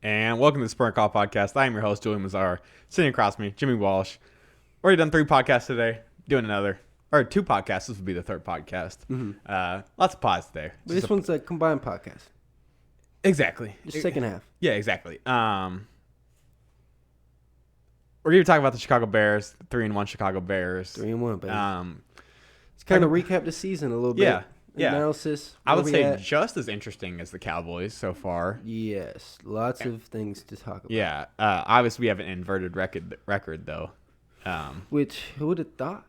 And welcome to the Sprint Call Podcast. I am your host, Julian Mazar. Sitting across me, Jimmy Walsh. Already done 3 podcasts today. Doing another. Or 2 podcasts. This will be the 3rd podcast. Lots of pods today. But this one's a combined podcast. Exactly. Just second half. Yeah, exactly. We're going to talk about the Chicago Bears, 3-1 Chicago Bears. 3-1, baby. Let's kind of recap the season a little bit. Yeah. Analysis. I would say just as interesting as the Cowboys so far. Yes. Lots of things to talk about. Yeah. Obviously, we have an inverted record though. Which, who would have thought?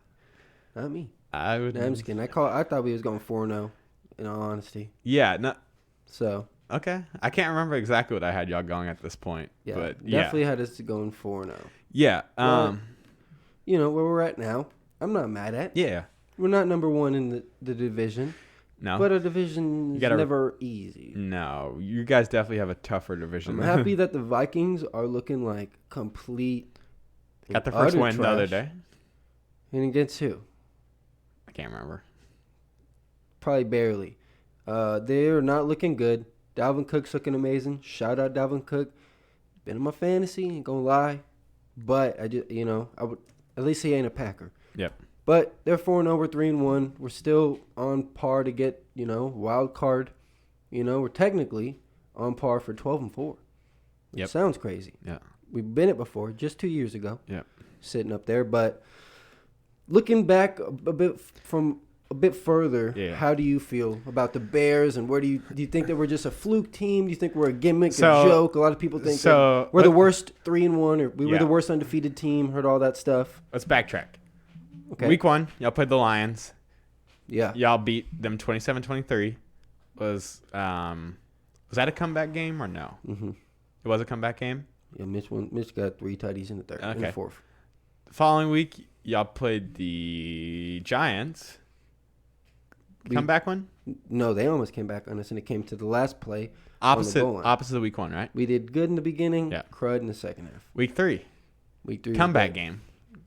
Not me. I'm just kidding. I thought we was going 4-0, in all honesty. Yeah. No. So. Okay. I can't remember exactly what I had y'all going at this point. Yeah. But definitely had us going 4-0. Yeah. Well, where we're at now, I'm not mad at. Yeah. We're not number one in the division. No. But a division is never easy. No. You guys definitely have a tougher division. I'm happy that the Vikings are looking like complete. Got the first win trash. the other day. And against who? I can't remember. Probably barely. They're not looking good. Dalvin Cook's looking amazing. Shout out Dalvin Cook. Been in my fantasy, ain't gonna lie. But I just, I would at least he ain't a Packer. Yep. But they're 4-0, we're 3-1. We're still on par to get, wild card. We're technically on par for 12-4. Yep. Sounds crazy. Yeah. We've been it before, just 2 years ago. Yep. Sitting up there, but looking back a bit further, How do you feel about the Bears, and where do you think that we're just a fluke team? Do you think we're a gimmick, a joke? A lot of people think that we're the worst 3-1, or we were the worst undefeated team. Heard all that stuff. Let's backtrack. Okay. Week 1, y'all played the Lions. Yeah. Y'all beat them 27-23. Was that a comeback game or no? Mm-hmm. It was a comeback game? Yeah, Mitch got 3 tutties in the third, in the fourth. The following week, y'all played the Giants. Comeback one? No, they almost came back on us, and it came to the last play. Opposite of week 1, right? We did good in the beginning, Yeah. crud in the second half. Week 3. Comeback game.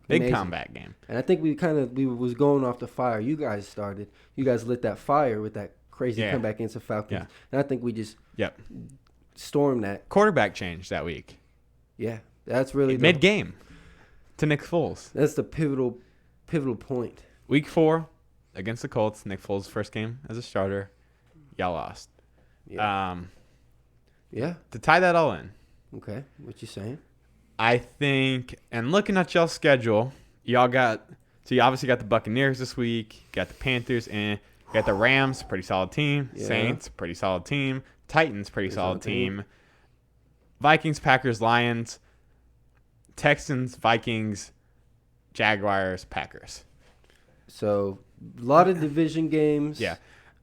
Big comeback game. And I think we was going off the fire. You guys started. You guys lit that fire with that crazy comeback against the Falcons. Yeah. And I think we just stormed that. Quarterback change that week. Yeah. That's really mid-game to Nick Foles. That's the pivotal point. Week 4 against the Colts, Nick Foles' first game as a starter. Y'all lost. Yeah. To tie that all in. Okay. What you saying? I think, and looking at y'all's schedule, you obviously got the Buccaneers this week, got the Panthers, and got the Rams, pretty solid team, Saints, pretty solid team, Titans, pretty solid team, Vikings, Packers, Lions, Texans, Vikings, Jaguars, Packers. So, a lot of division games. Yeah.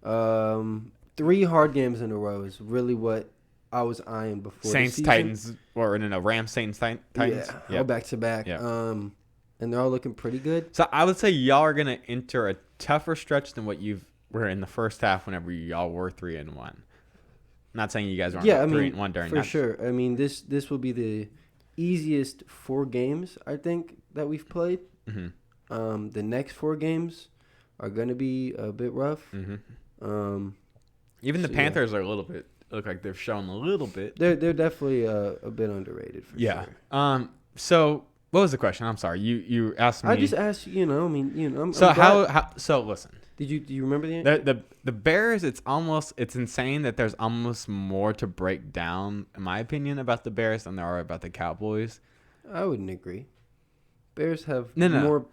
3 hard games in a row is really what I was eyeing before Saints, the season. Titans, or no, Rams, Saints, Titans. Yeah, all back to back. Yeah. And they're all looking pretty good. So I would say y'all are gonna enter a tougher stretch than what were in the first half. Whenever y'all were 3-1. I'm not saying you guys aren't 3-1 during for that. Sure. I mean, this will be the easiest 4 games I think that we've played. Mm-hmm. The next 4 games are gonna be a bit rough. Mm-hmm. Even the Panthers are a little bit. Look like they've shown a little bit. They're definitely a bit underrated for sure. So what was the question? I'm sorry. You asked me. I just asked. I'm so glad. So listen. Do you remember the answer? The Bears? It's insane that there's almost more to break down, in my opinion, about the Bears than there are about the Cowboys. I wouldn't agree. Bears have No. more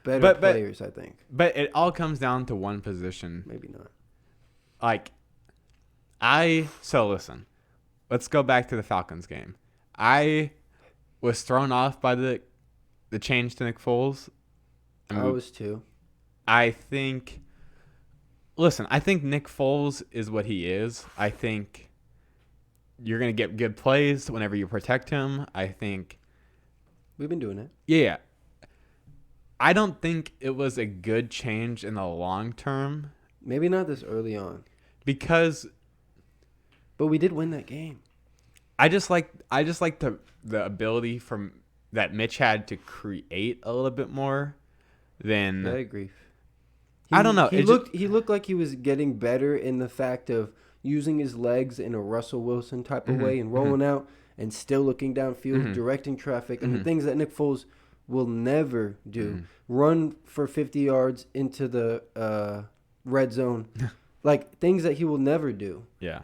better players, I think. But it all comes down to one position. Maybe not. Listen, let's go back to the Falcons game. I was thrown off by the change to Nick Foles. I was too. I think Nick Foles is what he is. I think you're going to get good plays whenever you protect him. I think we've been doing it. Yeah. I don't think it was a good change in the long term. Maybe not this early on. But we did win that game. I just like the ability that Mitch had to create a little bit more than. I agree. I don't know. He looked like he was getting better in the fact of using his legs in a Russell Wilson type of way and rolling out and still looking downfield, directing traffic, and the things that Nick Foles will never do. Run for 50 yards into the red zone. Like, things that he will never do. Yeah.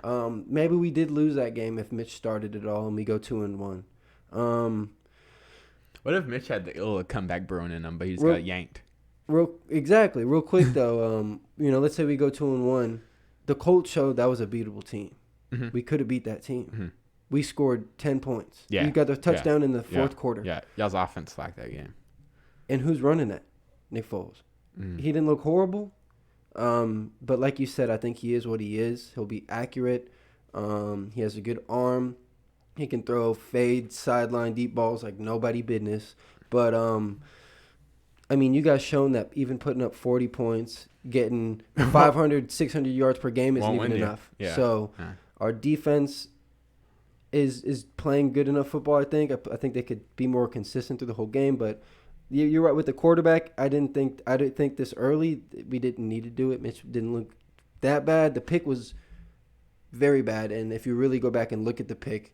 Maybe we did lose that game if Mitch started it all and we go 2-1. What if Mitch had the little comeback brewing in him, but he just got yanked? Real quick, though, let's say we go 2-1. The Colts showed that was a beatable team. We could have beat that team. We scored 10 points. Yeah. You got the touchdown in the fourth quarter. Yeah, y'all's offense lacked that game. And who's running that? Nick Foles. He didn't look horrible. But like you said, I think he is what he is. He'll be accurate. He has a good arm. He can throw fade, sideline, deep balls like nobody business. But, you guys shown that even putting up 40 points, getting 500, 600 yards per game isn't even enough. Yeah. So our defense is playing good enough football, I think. I think they could be more consistent through the whole game. But you're right with the quarterback. I didn't think this early we didn't need to do it. Mitch didn't look that bad. The pick was very bad. And if you really go back and look at the pick,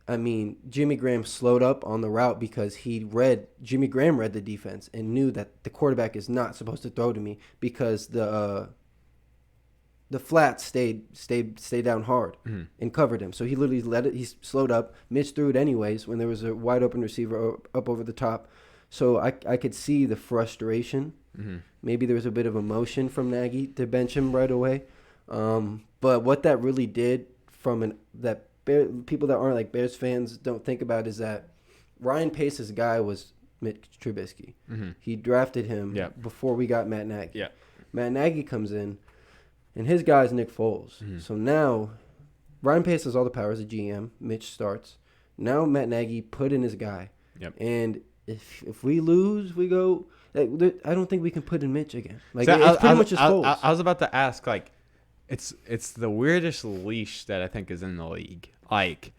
Jimmy Graham slowed up on the route because Jimmy Graham read the defense and knew that the quarterback is not supposed to throw to me because the flat stayed down hard and covered him. So he literally let it. He slowed up. Mitch threw it anyways when there was a wide open receiver up over the top. So I could see the frustration. Maybe there was a bit of emotion from Nagy to bench him right away. But what that really did people that aren't like Bears fans don't think about is that Ryan Pace's guy was Mitch Trubisky. He drafted him before we got Matt Nagy. Yeah. Matt Nagy comes in, and his guy is Nick Foles. So now Ryan Pace has all the power as a GM. Mitch starts. Now Matt Nagy put in his guy. Yep. And if we lose, we go. I don't think we can put in Mitch again. Like so it's pretty much just Foles. I was about to ask, like, it's the weirdest leash that I think is in the league. Like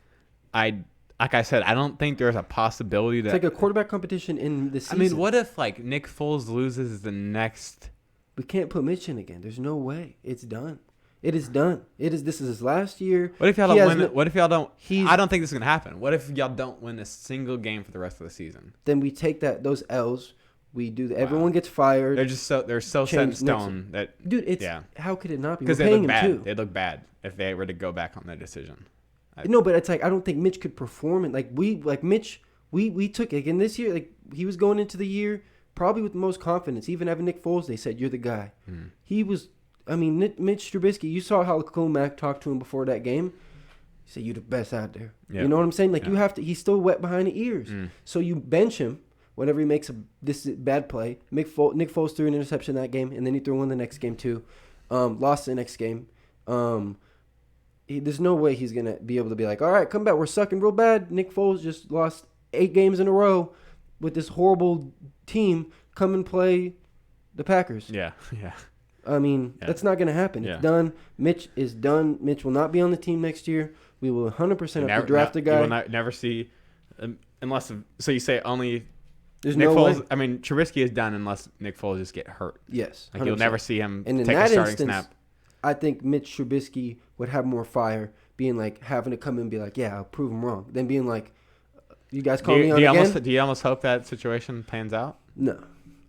I said, I don't think there's a possibility that it's like a quarterback competition in the season. What if like Nick Foles loses the next? We can't put Mitch in again. There's no way. It's done. It is done. This is his last year. What if y'all don't win? What if y'all don't? I don't think this is gonna happen. What if y'all don't win a single game for the rest of the season? Then we take those L's. We do. Everyone gets fired. They're so set in stone that dude. How could it not be? Because they look bad. They look bad if they were to go back on their decision. No, but it's like I don't think Mitch could perform it. Mitch, we took again this year. Like he was going into the year probably with the most confidence. Even having Nick Foles, they said you're the guy. He was. Mitch Trubisky. You saw how Khalil Mack talked to him before that game. He said you're the best out there. Yep. You know what I'm saying? Like you have to. He's still wet behind the ears. So you bench him whenever he makes this bad play. Nick Foles threw an interception that game, and then he threw one the next game too. Lost the next game. There's no way he's going to be able to be like, all right, come back. We're sucking real bad. Nick Foles just lost 8 games in a row with this horrible team. Come and play the Packers. Yeah. That's not going to happen. It's done. Mitch is done. Mitch will not be on the team next year. We will 100% have to draft a guy. You will never see, unless, so you say only There's Nick no Foles, way. Trubisky is done unless Nick Foles just get hurt. Yes. 100%. Like you'll never see him and take a starting snap. I think Mitch Trubisky would have more fire being like having to come in and be like, yeah, I'll prove him wrong. Than being like, you guys call me on again? Do you almost hope that situation pans out? No.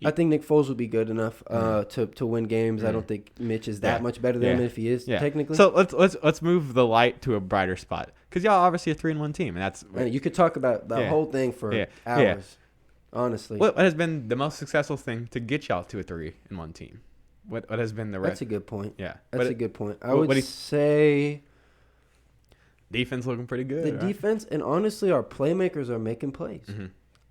I think Nick Foles would be good enough to win games. I don't think Mitch is that much better than him if he is technically. So let's move the light to a brighter spot because y'all obviously a 3-1 team, and that's you could talk about the whole thing for hours. Honestly, what has been the most successful thing to get y'all to a 3-1 team? What has been the That's a good point. Yeah, that's a good point. I would say defense looking pretty good. The defense and honestly, our playmakers are making plays.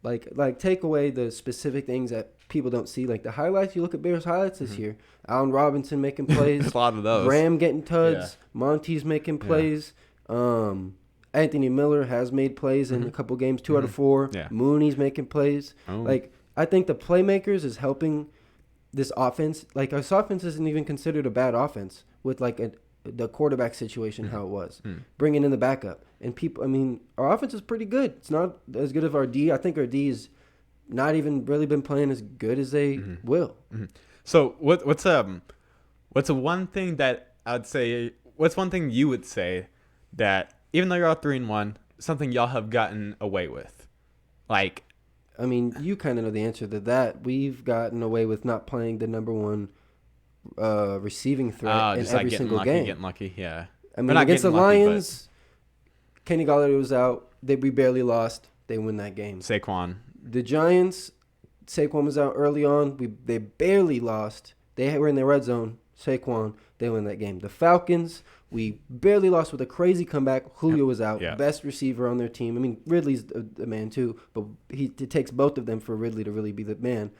Like take away the specific things that people don't see, like the highlights. You look at Bears highlights this year. Allen Robinson making plays. A lot of those. Graham getting tuds. Monty's making plays. Anthony Miller has made plays in a couple games, 2 out of 4. Yeah. Mooney's making plays. Oh. Like I think the playmakers is helping this offense. Like our offense isn't even considered a bad offense with like the quarterback situation how it was, bringing in the backup and people. Our offense is pretty good. It's not as good as our D. I think our D is not even really been playing as good as they will. So what's one thing that I'd say what's one thing you would say that even though you're all 3-1, something y'all have gotten away with? Like, I mean, you kind of know the answer to that. We've gotten away with not playing the number one receiving threat in every single game. Getting lucky, yeah. I mean, against the Lions, Kenny Golladay was out. We barely lost. They win that game. Saquon. The Giants, Saquon was out early on. They barely lost. They were in the red zone. Saquon, they win that game. The Falcons, we barely lost with a crazy comeback. Julio was out, best receiver on their team. I mean, Ridley's the man too, but it takes both of them for Ridley to really be the man.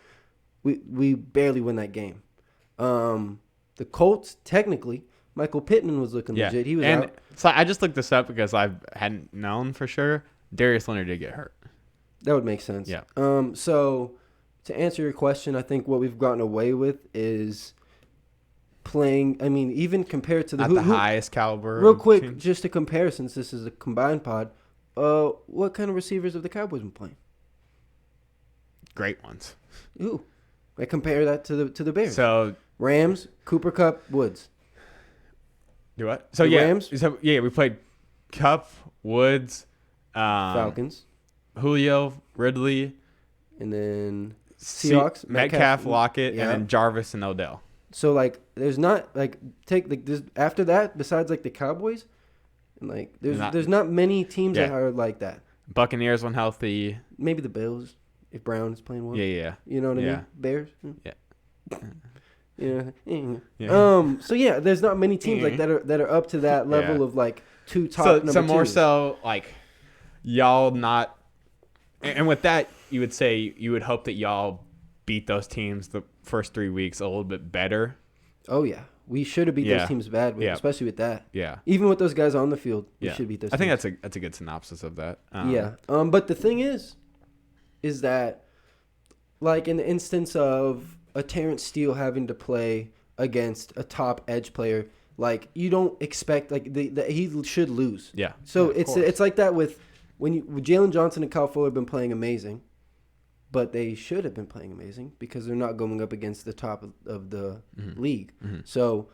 We barely win that game. The Colts, technically, Michael Pittman was looking legit. He was out. So I just looked this up because I hadn't known for sure. Darius Leonard did get hurt. That would make sense. Yeah. So to answer your question, I think what we've gotten away with is playing. I mean, even compared to the highest caliber. Real quick, teams. Just to compare, since this is a combined pod, what kind of receivers have the Cowboys been playing? Great ones. Ooh, I compare that to the Bears. So Rams, Cooper Kupp, Woods. Do what? So Rams. So we played Kupp, Woods, Falcons, Julio, Ridley, and then Seahawks, Metcalf, Lockett, and then Jarvis and Odell. So there's not this after that besides the Cowboys, and there's not many teams that are like that. Buccaneers when healthy. Maybe the Bills if Brown is playing well. Yeah. You know what I mean? Bears. Yeah. So there's not many teams that are up to that level of two top number so more twos. So y'all not, and with that you would say you would hope that y'all beat those teams the first 3 weeks a little bit better. Oh yeah, we should have beat those teams bad, especially with that. Yeah, even with those guys on the field, we should beat those. I think that's a good synopsis of that. But the thing is that in the instance of a Terrence Steele having to play against a top edge player, you don't expect he should lose. Yeah. So it's like that with Jalen Johnson and Kyle Fuller have been playing amazing, but they should have been playing amazing because they're not going up against the top of the league. Mm-hmm. So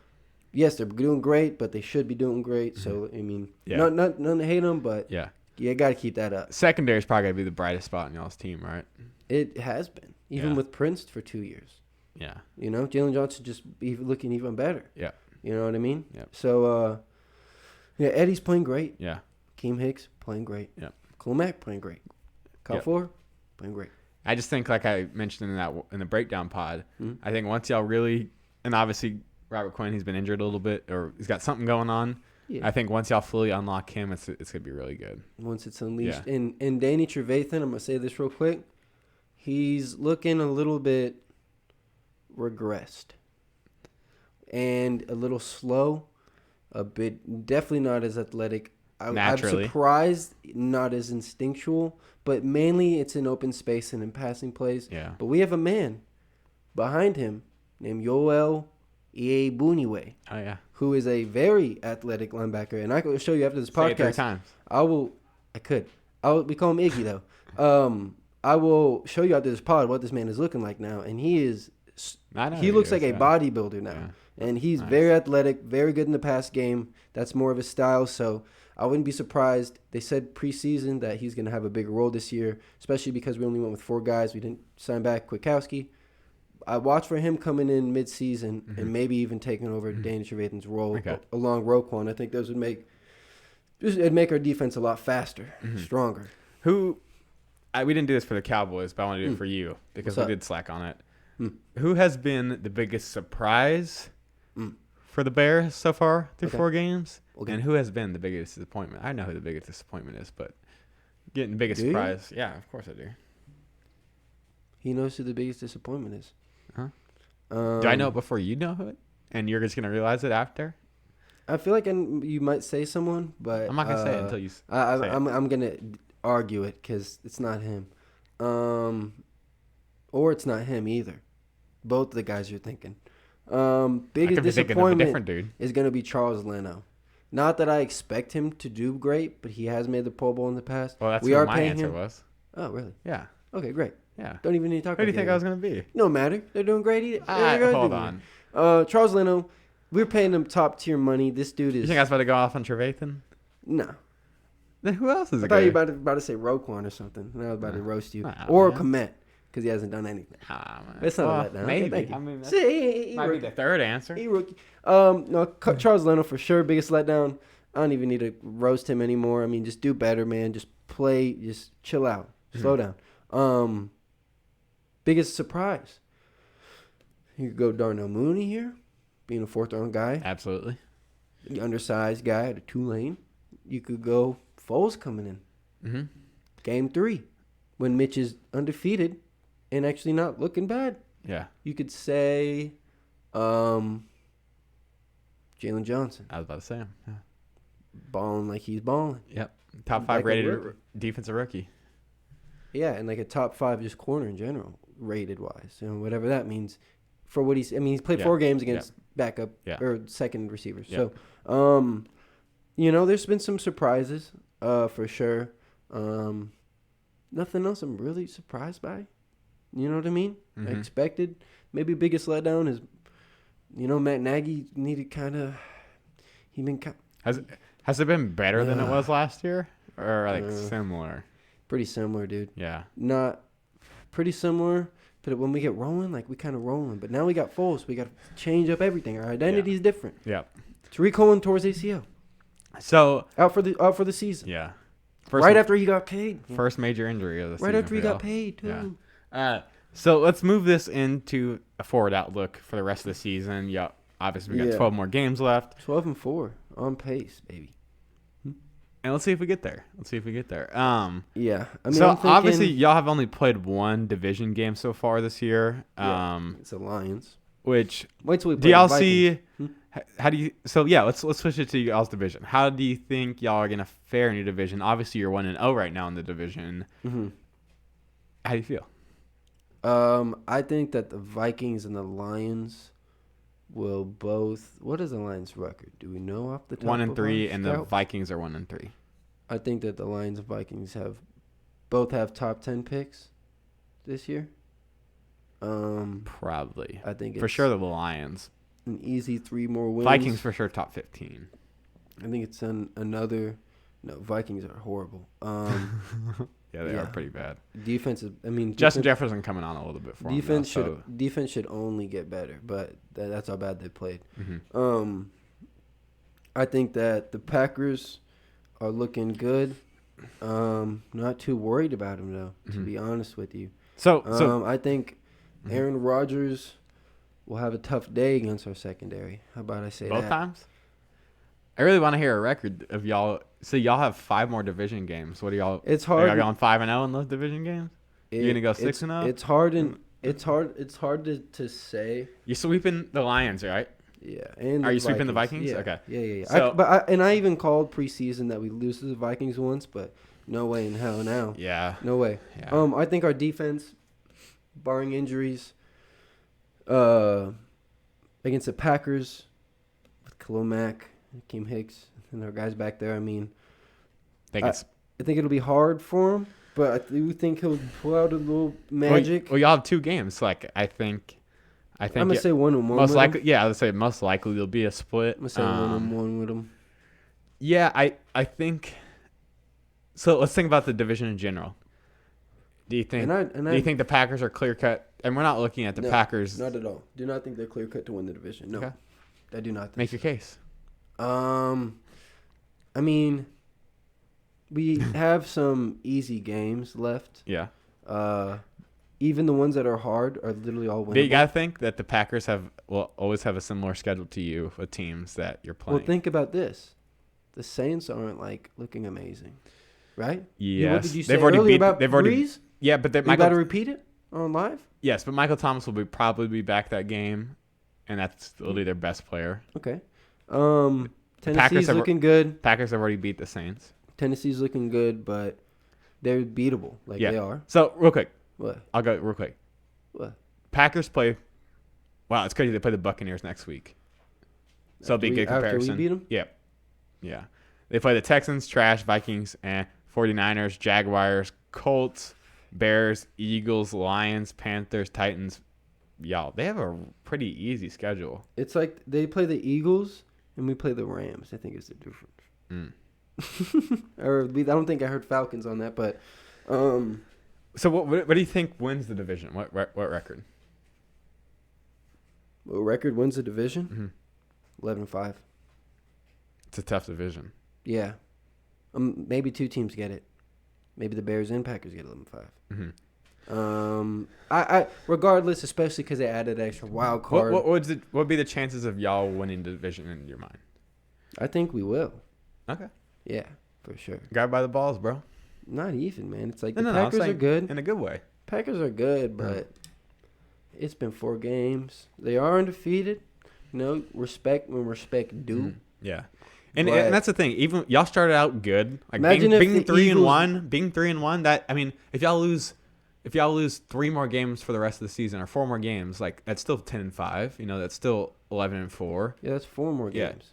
yes, they're doing great, but they should be doing great. Mm-hmm. So I mean, none to hate them, but you got to keep that up. Secondary is probably gonna be the brightest spot in y'all's team, right? It has been, even with Prince for 2 years. Yeah. Jalen Johnson just looking even better. Yeah. You know what I mean? Yeah. So, Eddie's playing great. Yeah. Keem Hicks playing great. Yeah. Khalil Mack playing great. Kyle Fuller playing great. I just think, like I mentioned in the breakdown pod, I think once y'all really, and obviously Robert Quinn, he's been injured a little bit, or he's got something going on. Yeah. I think once y'all fully unlock him, it's gonna be really good. Once it's unleashed, and Danny Trevathan, I'm gonna say this real quick. He's looking a little bit regressed and a little slow, a bit definitely not as athletic. I'm surprised not as instinctual, but mainly it's in open space and in passing plays. Yeah. But we have a man behind him named Yoel Iyiegbuniwe. Oh yeah. Who is a very athletic linebacker, and I can show you after this podcast. Say it 3 times. We call him Iggy though. I will show you after this pod what this man is looking like now, and he looks like a bodybuilder now, and he's very athletic, very good in the pass game. That's more of his style, so I wouldn't be surprised. They said preseason that he's going to have a bigger role this year, especially because we only went with 4 guys. We didn't sign back Kwiatkowski. I watch for him coming in mid-season and maybe even taking over Danny Trevathan's role along Roquan. I think those would make our defense a lot faster, stronger. We didn't do this for the Cowboys, but I want to do it for you because we did slack on it. Who has been the biggest surprise for the Bears so far through 4 games? Okay. And who has been the biggest disappointment? I know who the biggest disappointment is, but getting the biggest surprise. Yeah, of course I do. He knows who the biggest disappointment is. Huh? Do I know it before you know it? And you're just going to realize it after? I feel like you might say someone, but I'm not going to say it until you say it. I'm going to argue it because it's not him. Or it's not him either. Both of the guys you're thinking. Biggest disappointment is going to be Charles Leno. Not that I expect him to do great, but he has made the Pro Bowl in the past. Well, that's what my answer was. Oh, really? Yeah. Okay, great. Yeah. Don't even need to talk about it. Who do you think I was going to be? No matter. They're doing great. Hold on. Charles Leno, we're paying him top tier money. This dude is. You think I was about to go off on Trevathan? No. Then who else is I it? thought you were about to say Roquan or something. And I was about to roast you. Nah, or man. Komet, because he hasn't done anything. It's not a letdown. Maybe. Okay, I mean, that See, might be the third answer. he rookie. No, Charles Leno for sure. Biggest letdown. I don't even need to roast him anymore. I mean, just do better, man. Just play. Just chill out. Slow down. Biggest surprise. You could go Darnell Mooney here, being a fourth round guy. Absolutely. The undersized guy at a Tulane. You could go Foles coming in. Mm-hmm. Game 3, when Mitch is undefeated and actually not looking bad. Yeah. You could say Jalen Johnson. I was about to say him. Yeah. Balling like he's balling. Yep. Top 5 Like a rated river. defensive rookie. Yeah, and like a top 5 just corner in general, rated wise. And whatever that means for what he's... I mean, he's played 4 games against backup or second receivers. Yeah. So, there's been some surprises for sure. Nothing else I'm really surprised by. You know what I mean? Mm-hmm. I expected. Maybe biggest letdown is, Matt Nagy needed kind of... Has it been better than it was last year? Or similar? Pretty similar, dude. Yeah. Not pretty similar, but when we get rolling, we kind of rolling. But now we got Foles. We got to change up everything. Our identity is different. Yeah. Tariq Cohen towards ACL. So out for the season. Yeah. After he got paid. First major injury of the season. Right after he got paid, too. Yeah. So let's move this into a forward outlook for the rest of the season. Yeah. Obviously, we got 12 more games left. 12-4 on pace, baby. And let's see if we get there. Yeah. I mean, so obviously, y'all have only played one division game so far this year. It's the Lions. Which wait till we play do y'all the see? How do you? So yeah, let's switch it to y'all's division. How do you think y'all are gonna fare in your division? Obviously, you're 1-0 right now in the division. Mm-hmm. How do you feel? I think that the Vikings and the Lions will both. What is the Lions' record? Do we know off the top? 1-3, and the Vikings are 1-3. I think that the Lions and Vikings both have top 10 picks this year. Probably. I think for sure the Lions. An easy 3 more wins. Vikings for sure top 15. I think it's another. No, Vikings are horrible. Yeah, they are pretty bad. Defense is. I mean, Justin Jefferson coming on a little bit for defense them. Defense should only get better, but that's how bad they played. Mm-hmm. I think that the Packers are looking good. Not too worried about them though, to be honest with you. So I think Aaron Rodgers will have a tough day against our secondary. How about I say both that? times? I really want to hear a record of y'all. So y'all have 5 more division games. What are y'all? It's hard. Are y'all going 5-0 in those division games? You're gonna go 6-0. It's hard It's hard to say. You're sweeping the Lions, right? Yeah. And are you sweeping the Vikings? Yeah. Okay. Yeah. So, I even called preseason that we lose to the Vikings once, but no way in hell now. Yeah. No way. Yeah. I think our defense, barring injuries, against the Packers with Khalil Mack, Akeem Hicks, and our guys back there. I mean, I think it'll be hard for him, but I do think he'll pull out a little magic. Well, y'all have 2 games. I think I'm gonna say 1-1. Most likely, yeah. I would say most likely there'll be a split. I'm gonna say 1-1 with him. Yeah, I think. So let's think about the division in general. Do you think? Do you think the Packers are clear cut? And we're not looking at the Packers. Not at all. Do not think they're clear cut to win the division. No, okay. I do not. Make your case. I mean, we have some easy games left. Yeah. Even the ones that are hard are literally all winnable. But you gotta think that the Packers will always have a similar schedule to you with teams that you're playing. Well, think about this: the Saints aren't looking amazing, right? Yes. What did you say earlier about Breeze? Yeah, but you got to repeat it on live. Yes, but Michael Thomas will probably be back that game, and that's will be their best player. Okay. Tennessee's looking good. Packers have already beat the Saints. Tennessee's looking good, but they're beatable. They are. So real quick. What? I'll go real quick. What? Packers play. Wow, it's crazy. They play the Buccaneers next week. So it'll be a good comparison. After we beat them? Yeah. Yeah. They play the Texans, trash, Vikings, and 49ers, Jaguars, Colts, Bears, Eagles, Lions, Panthers, Titans, y'all. They have a pretty easy schedule. It's like they play the Eagles and we play the Rams. I think it's the difference. Or I don't think I heard Falcons on that, but. So what do you think wins the division? What record? What record wins the division? 11-5. It's a tough division. Yeah. Maybe 2 teams get it. Maybe the Bears and Packers get 11-5. I regardless, especially because they added extra wild card. What would be the chances of y'all winning the division in your mind? I think we will. Okay. Yeah, for sure. Got by the balls, bro. Not even, man. It's like the Packers are good. In a good way. Packers are good, but it's been 4 games. They are undefeated. Respect when respect due. Yeah. And that's the thing. Even y'all started out good. Like imagine being 3-1, that I mean, if y'all lose 3 more games for the rest of the season or 4 more games, like that's still 10-5. That's still 11-4. Yeah, that's 4 more games.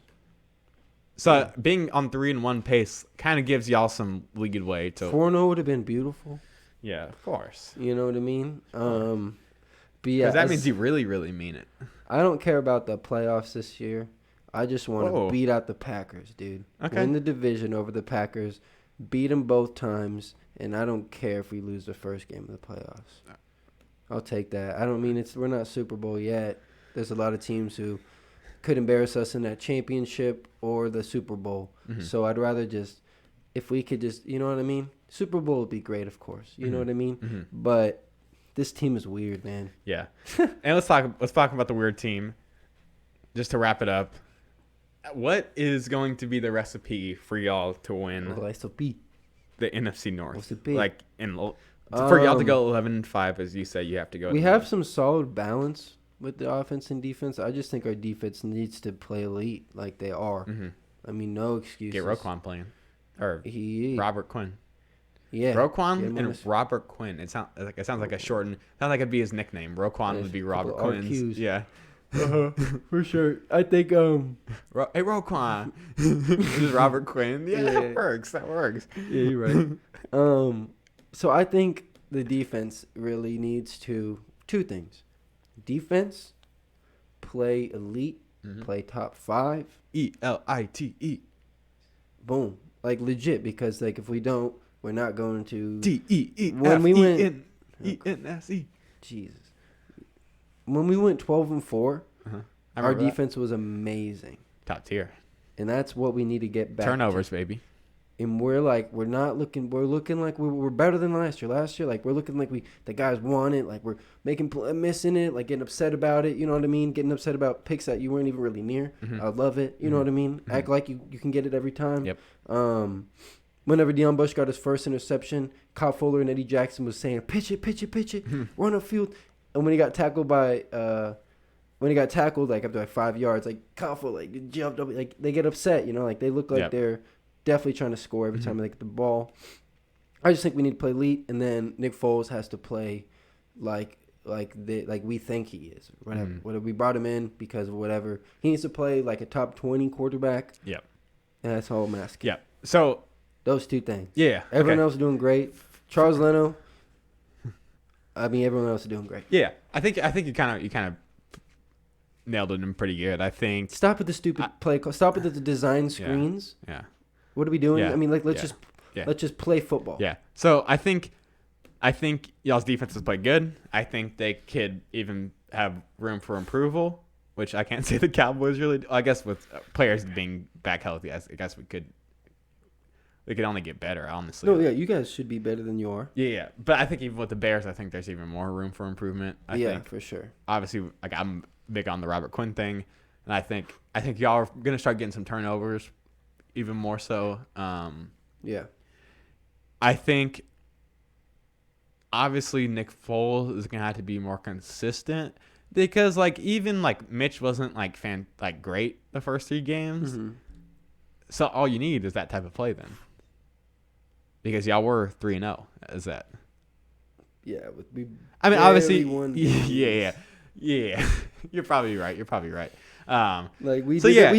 So being on 3-1 pace kind of gives y'all some leeway to 4-0 would have been beautiful. Yeah, of course. You know what I mean? But yeah, because that means you really, really mean it. I don't care about the playoffs this year. I just want to beat out the Packers, dude. Okay. Win the division over the Packers, beat them both times, and I don't care if we lose the first game of the playoffs. I'll take that. I don't mean we're not Super Bowl yet. There's a lot of teams who could embarrass us in that championship or the Super Bowl. So I'd rather just, if we could just, you know what I mean? Super Bowl would be great, of course. You know what I mean? But this team is weird, man. Yeah. And let's talk about the weird team. Just to wrap it up. What is going to be the recipe for y'all to win the NFC North? Like for y'all to go 11-5, as you say, you have to go. We have some solid balance with the offense and defense. I just think our defense needs to play elite like they are. I mean, no excuses. Get Roquan playing, or Robert Quinn. Yeah, Roquan and Robert Quinn. It sounds like a shortened. Sounds like it'd be his nickname. Roquan would be Robert Quinn's. Yeah. For sure. I think hey Roquan. This is Robert Quinn. Yeah, that works. Yeah, you're right. So I think the defense really needs to 2 things. Defense, play elite, play top 5. ELITE. Boom. Like legit, because like if we don't, we're not going to DEEFENSE. Jesus. When we went 12-4, our defense was amazing. Top tier. And that's what we need to get back Turnovers, to. Baby. And we're looking like we're better than last year. Last year, like we're looking like the guys want it, like we're missing it, like getting upset about it. You know what I mean? Getting upset about picks that you weren't even really near. I love it. You know what I mean? Act like you can get it every time. Yep. Whenever Deion Bush got his first interception, Kyle Fuller and Eddie Jackson was saying, pitch it, run up field. And when he got tackled like up to 5 yards, like Kyle Fuller like jumped up, like they get upset. Like they look like they're definitely trying to score every time they get the ball. I just think we need to play elite, and then Nick Foles has to play like we think he is. Whatever. Whether we brought him in because of whatever, he needs to play like a top 20 quarterback. Yep. And that's all I'm asking. Yeah. So those 2 things. Yeah. Everyone else is doing great. Charles Leno. I mean, everyone else is doing great. Yeah, I think you kind of nailed it in pretty good. I think stop with the stupid play. Stop with the design screens. Yeah. What are we doing? Yeah. I mean, like let's just play football. Yeah. So I think y'all's defense has played good. I think they could even have room for improvement, which I can't say the Cowboys really do. I guess with players being back healthy, I guess we could only get better, honestly. No, yeah, you guys should be better than you are. Yeah. But I think even with the Bears, I think there's even more room for improvement. I think, for sure. Obviously, like I'm big on the Robert Quinn thing, and I think y'all are gonna start getting some turnovers, even more so. Yeah. I think obviously Nick Foles is gonna have to be more consistent because like even like Mitch wasn't like great the first 3 games. So all you need is that type of play then. Because y'all were 3-0. Is that? Yeah, I mean, obviously, yeah. You're probably right. We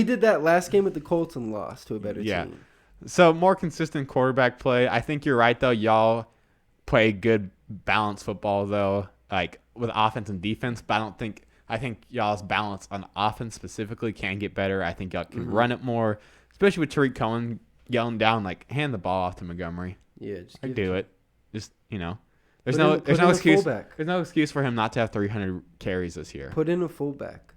did that last game with the Colts and lost to a better team. So more consistent quarterback play. I think you're right though. Y'all play good balanced football though. like with offense and defense, but I think y'all's balance on offense specifically can get better. I think y'all can run it more, especially with Tariq Cohen yelling down like hand the ball off to Montgomery. Yeah, just do it. Just there's no excuse. There's no excuse for him not to have 300 carries this year. Put in a fullback.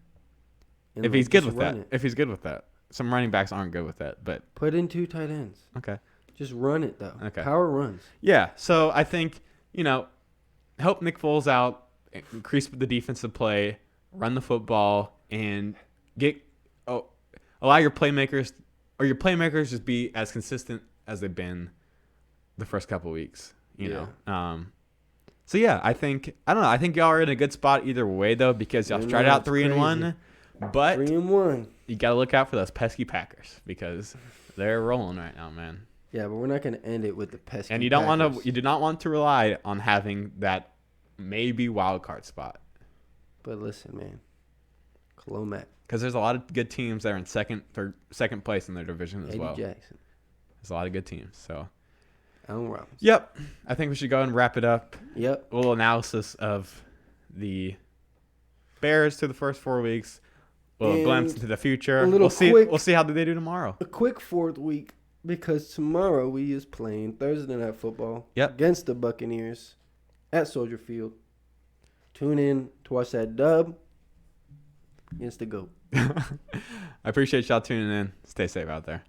If he's good with that. If he's good with that. Some running backs aren't good with that, but put in 2 tight ends. Okay. Just run it though. Okay. Power runs. Yeah. So I think help Nick Foles out, increase the defensive play, run the football, and allow your playmakers just be as consistent as they've been the first couple of weeks. So yeah, I think y'all are in a good spot either way though, because y'all started out 3-1, but 3-1. You gotta look out for those pesky Packers because they're rolling right now, man. Yeah, but we're not gonna end it with the pesky. And you do not want to rely on having that maybe wild card spot. But listen, man, Colomac. Because there's a lot of good teams that are in second place in their division as well. Jackson. There's a lot of good teams. So. Allen Robinson. Yep. I think we should go ahead and wrap it up. Yep. A little analysis of the Bears through the first 4 weeks. A little glimpse into the future. We'll see how they do tomorrow. A quick 4th week, because tomorrow we is playing Thursday Night Football against the Buccaneers at Soldier Field. Tune in to watch that dub against the GOAT. I appreciate y'all tuning in. Stay safe out there.